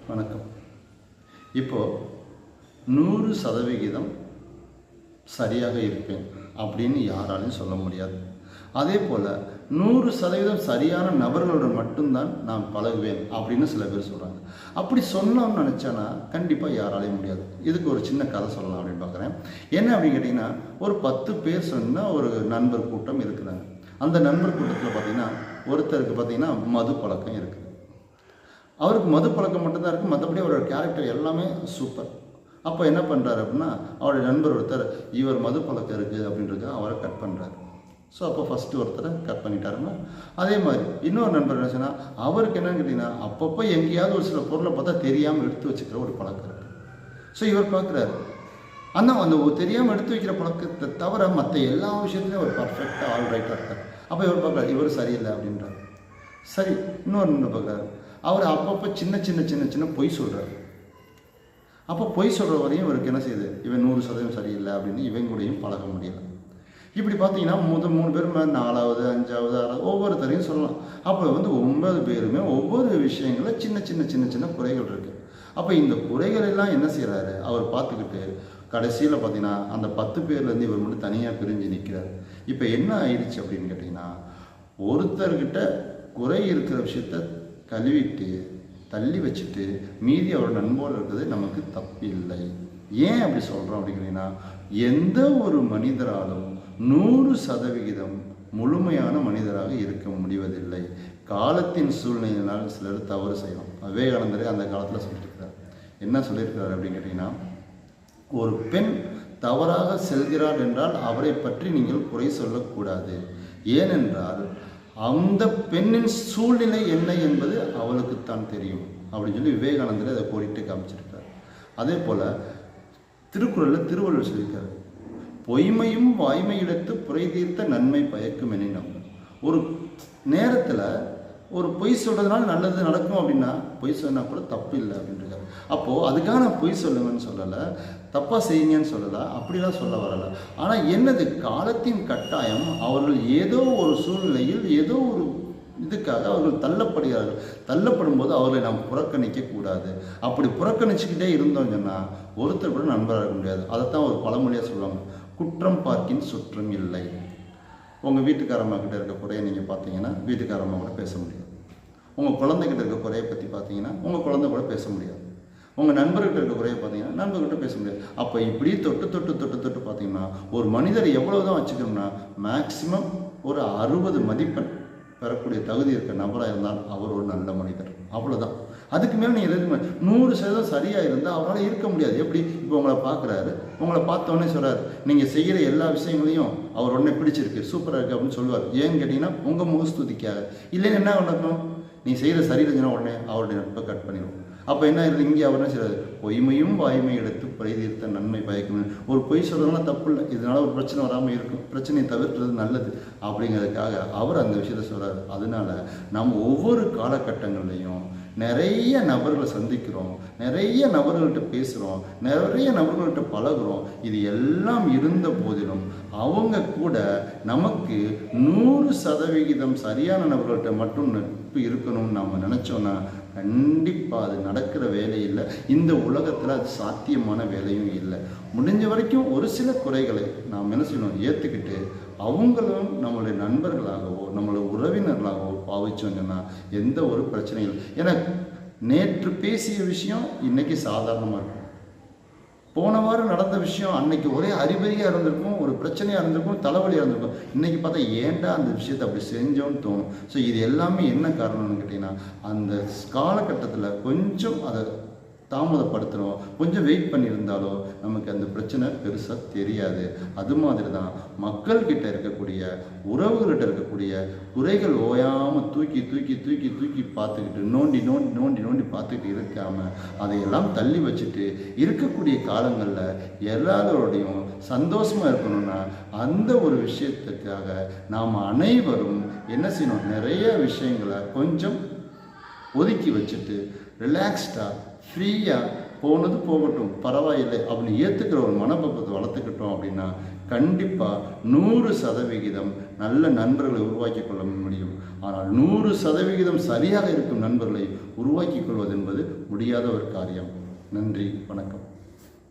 வணக்கம். இப்போது 100% சரியாக இருப்பேன் அப்படின்னு யாராலையும் சொல்ல முடியாது. அதே போல் 100% சரியான நபர்களுடன் மட்டும்தான் நான் பழகுவேன் அப்படின்னு சில பேர் சொல்கிறாங்க. அப்படி சொன்னோம்னு நினச்சானா கண்டிப்பாக யாராலையும் முடியாது. இதுக்கு ஒரு சின்ன கதை சொல்லலாம் அப்படின்னு பார்க்குறேன். என்ன அப்படின்னு கேட்டிங்கன்னா, ஒரு 10 பேர் சொன்ன ஒரு நண்பர் கூட்டம் இருக்குதாங்க. அந்த நண்பர் கூட்டத்தில் பார்த்திங்கன்னா ஒருத்தருக்கு பார்த்திங்கன்னா மது பழக்கம் இருக்குது. அவருக்கு மது பழக்கம் மட்டும்தான் இருக்குது, மற்றபடி அவரோட கேரக்டர் எல்லாமே சூப்பர். அப்போ என்ன பண்ணுறாரு அப்படின்னா, அவருடைய நண்பர் ஒருத்தர் இவர் மது பழக்கம் இருக்குது அப்படின்றது அவரை கட் பண்ணுறாரு. ஸோ அப்போ ஃபஸ்ட்டு ஒருத்தரை கட் பண்ணிட்டாருன்னா, அதே மாதிரி இன்னொரு நண்பர் என்ன சொன்னால், அவருக்கு என்னன்னு கேட்டிங்கன்னா அப்பப்போ எங்கேயாவது ஒரு சில பொருளை பார்த்தா தெரியாமல் எடுத்து வச்சுக்கிற ஒரு பழக்கம் இருக்குது. ஸோ இவர் பார்க்குறாரு, ஆனால் அந்த தெரியாமல் எடுத்து வைக்கிற பழக்கத்தை தவிர மற்ற எல்லா விஷயத்துலையும் ஒரு பர்ஃபெக்டாக ஆல் ரைட்டாக இருக்கார். அப்போ இவர் பார்க்குறாரு, இவர் சரியில்லை அப்படின்றார். சரி, இன்னொரு நண்பர் பார்க்குறாரு, அவர் அப்பப்போ சின்ன சின்ன சின்ன சின்ன பொய் சொல்கிறார். அப்போ பொய் சொல்கிற வரையும் இவருக்கு என்ன செய்யுது, இவன் 100% சரியில்லை அப்படின்னு இவன் கூடயும் பழக முடியலை. இப்படி பார்த்தீங்கன்னா 3 பேர் 4வது 5வது 6வது ஒவ்வொருத்தரையும் சொல்லலாம். அப்போ 9 பேருமே ஒவ்வொரு விஷயங்களில் சின்ன சின்ன சின்ன சின்ன குறைகள் இருக்குது. அப்போ இந்த குறைகள் எல்லாம் என்ன செய்கிறாரு, அவர் பார்த்துக்கிட்டு கடைசியில் பார்த்தீங்கன்னா அந்த 10 பேர்லேருந்து இவர் மட்டும் தனியாக பிரிஞ்சு நிற்கிறார். இப்போ என்ன ஆயிடுச்சு அப்படின்னு கேட்டிங்கன்னா, ஒருத்தர்கிட்ட குறை இருக்கிற விஷயத்த கழுவிட்டு தள்ளி வச்சுட்டு மீதி அவரோட நண்போடு இருக்கிறது நமக்கு தப்பு இல்லை. ஏன் அப்படி சொல்கிறோம் அப்படிங்கிறீங்கன்னா, எந்த ஒரு மனிதராலும் 100% முழுமையான மனிதராக இருக்க முடிவதில்லை. காலத்தின் சூழ்நிலையினால் சிலர் தவறு செய்யலாம். விவேகானந்தரே அந்த காலத்தில் சொல்லியிருக்கிறார். என்ன சொல்லியிருக்கிறார் அப்படின்னு கேட்டிங்கன்னா, ஒரு பெண் தவறாக செல்கிறார் என்றால் அவரை பற்றி நீங்கள் குறை சொல்லக்கூடாது. ஏனென்றால் அந்த பெண்ணின் சூழ்நிலை என்ன என்பது அவளுக்குத்தான் தெரியும் அப்படின்னு சொல்லி விவேகானந்தர் அதை கோடிட்டு காமிச்சிருக்கார். அதே போல் திருக்குறளில் திருவள்ளுவர் சொல்லியிருக்காரு, பொய்மையும் வாய்மையிடத்து புரை தீர்த்த நன்மை பயக்கும் எனினும். ஒரு நேரத்தில் ஒரு பொய் சொல்கிறதுனால நல்லது நடக்கும் அப்படின்னா பொய் சொன்னால் கூட தப்பு இல்லை அப்படின்றாரு. அப்போது அதுக்காக நான் பொய் சொல்லுங்கன்னு சொல்லலை, தப்பாக செய்யுங்கன்னு சொல்லலை, அப்படிலாம் சொல்ல வரலை. ஆனால் என்னது, காலத்தின் கட்டாயம் அவர்கள் ஏதோ ஒரு சூழ்நிலையில் ஏதோ ஒரு இதுக்காக அவர்கள் தள்ளப்படுகிறார்கள். தள்ளப்படும் போது அவர்களை நாம் புறக்கணிக்கக்கூடாது. அப்படி புறக்கணிச்சுக்கிட்டே இருந்தோம் சொன்னால் ஒருத்தர் கூட நண்பராக இருக்க முடியாது. அதைத்தான் ஒரு பழமொழியாக சொல்லுவாங்க, குற்றம் பார்க்கின் சுற்றம் இல்லை. உங்கள் வீட்டுக்காரம்மா கிட்ட இருக்க குறையை நீங்கள் பார்த்தீங்கன்னா வீட்டுக்காரம்மா கூட பேச முடியாது. உங்கள் குழந்தைகிட்ட இருக்க குறையை பற்றி பார்த்தீங்கன்னா உங்கள் குழந்தை கூட பேச முடியாது. உங்கள் நண்பர்கிட்ட இருக்க குறையை பார்த்தீங்கன்னா நண்பர்கிட்ட பேச முடியாது. அப்போ இப்படி தொட்டு தொட்டு தொட்டு தொட்டு பார்த்தீங்கன்னா ஒரு மனிதர் எவ்வளவு தான் வச்சுக்கணும்னா மேக்சிமம் ஒரு 60 மதிப்பெண் பெறக்கூடிய தகுதி இருக்க நபராக இருந்தால் அவர் ஒரு நல்ல மனிதர், அவ்வளோதான். அதுக்கு மேலே நீங்கள் எதுவுமே 100% சரியாக இருந்தால் அவரால் இருக்க முடியாது. எப்படி, இப்போ உங்களை பார்க்குறாரு, உங்களை பார்த்தோன்னே சொல்கிறார், நீங்கள் செய்கிற எல்லா விஷயங்களையும் அவர் உடனே பிடிச்சிருக்கு, சூப்பராக இருக்குது அப்படின்னு சொல்லுவார். ஏன்னு கேட்டிங்கன்னா உங்கள் முகஸ்துதிக்காக. இல்லைன்னு என்ன நடக்கும், நீ செய்கிற சரியில்லைன்னா உடனே அவருடைய நட்பை கட் பண்ணிடுவோம். அப்போ என்ன இருக்குது, இங்கே அவர் என்ன செய்கிறார், பொய்மையும் வாய்மை எடுத்து புரை தீர்த்த நன்மை பயக்கும். ஒரு பொய் சொல்கிறதுனால தப்பு இல்லை, இதனால் ஒரு பிரச்சனை வராமல் இருக்கும், பிரச்சனையை தவிர்க்கிறது நல்லது அப்படிங்கிறதுக்காக அவர் அந்த விஷயத்தை சொல்கிறார். அதனால நம்ம ஒவ்வொரு காலகட்டங்கள்லையும் நிறைய நபர்களை சந்திக்கிறோம், நிறைய நபர்கள்ட்ட பேசுகிறோம், நிறைய நபர்கள்ட்ட பழகுறோம். இது எல்லாம் இருந்த போதிலும் அவங்க கூட நமக்கு 100% சரியான நபர்கள்ட்ட மட்டும் நட்பு இருக்கணும்னு நம்ம நினச்சோன்னா கண்டிப்பாக அது நடக்கிற வேலை இல்லை. இந்த உலகத்தில் அது சாத்தியமான வேலையும் இல்லை. முடிஞ்ச வரைக்கும் ஒரு சில குறைகளை நாம் என்ன செய்யணும், ஏற்றுக்கிட்டு அவங்களும் நம்மளுடைய நண்பர்களாகவோ நம்மளுடைய உறவினர்களாகவோ பாவிச்சோங்கன்னா எந்த ஒரு பிரச்சனையும் இல்லை. ஏன்னா நேற்று பேசிய விஷயம் இன்னைக்கு சாதாரணமாக இருக்கும், போன வாரம் நடந்த விஷயம் அன்னைக்கு ஒரே அறிபறியாக இருந்திருக்கும், ஒரு பிரச்சனையாக இருந்திருக்கும், தலைவலியாக இருந்திருக்கும். இன்றைக்கி பார்த்தா ஏன்டா அந்த விஷயத்தை அப்படி செஞ்சோன்னு தோணும். ஸோ இது எல்லாமே என்ன காரணம்னு கேட்டிங்கன்னா, அந்த காலகட்டத்தில் கொஞ்சம் அதை தாமதப்படுத்துகிறோம், கொஞ்சம் வெயிட் பண்ணியிருந்தாலோ நமக்கு அந்த பிரச்சனை பெருசாக தெரியாது. அது மாதிரி தான் மக்கள்கிட்ட இருக்கக்கூடிய உறவுகிட்ட இருக்கக்கூடிய குறைகள் ஓயாமல் தூக்கி தூக்கி தூக்கி தூக்கி பார்த்துக்கிட்டு நோண்டி நோண்டி நோண்டி நோண்டி பார்த்துக்கிட்டு இருக்காமல் அதையெல்லாம் தள்ளி வச்சுட்டு இருக்கக்கூடிய காலங்களில் எல்லாரோடையும் சந்தோஷமாக இருக்கணும்னா அந்த ஒரு விஷயத்துக்காக நாம் அனைவரும் என்ன செய்யணும், நிறைய விஷயங்களை கொஞ்சம் ஒதுக்கி வச்சுட்டு ரிலாக்ஸ்டாக ஃப்ரீயாக போனது போகட்டும் பரவாயில்லை அப்படின்னு ஏற்றுக்கிற ஒரு மனப்பக்குவத்தை வளர்த்துக்கிட்டோம் அப்படின்னா கண்டிப்பாக 100% நல்ல நண்பர்களை உருவாக்கி கொள்ள முடியும். ஆனால் 100% சரியாக இருக்கும் நண்பர்களை உருவாக்கி கொள்வது என்பது முடியாத ஒரு காரியம். நன்றி, வணக்கம்.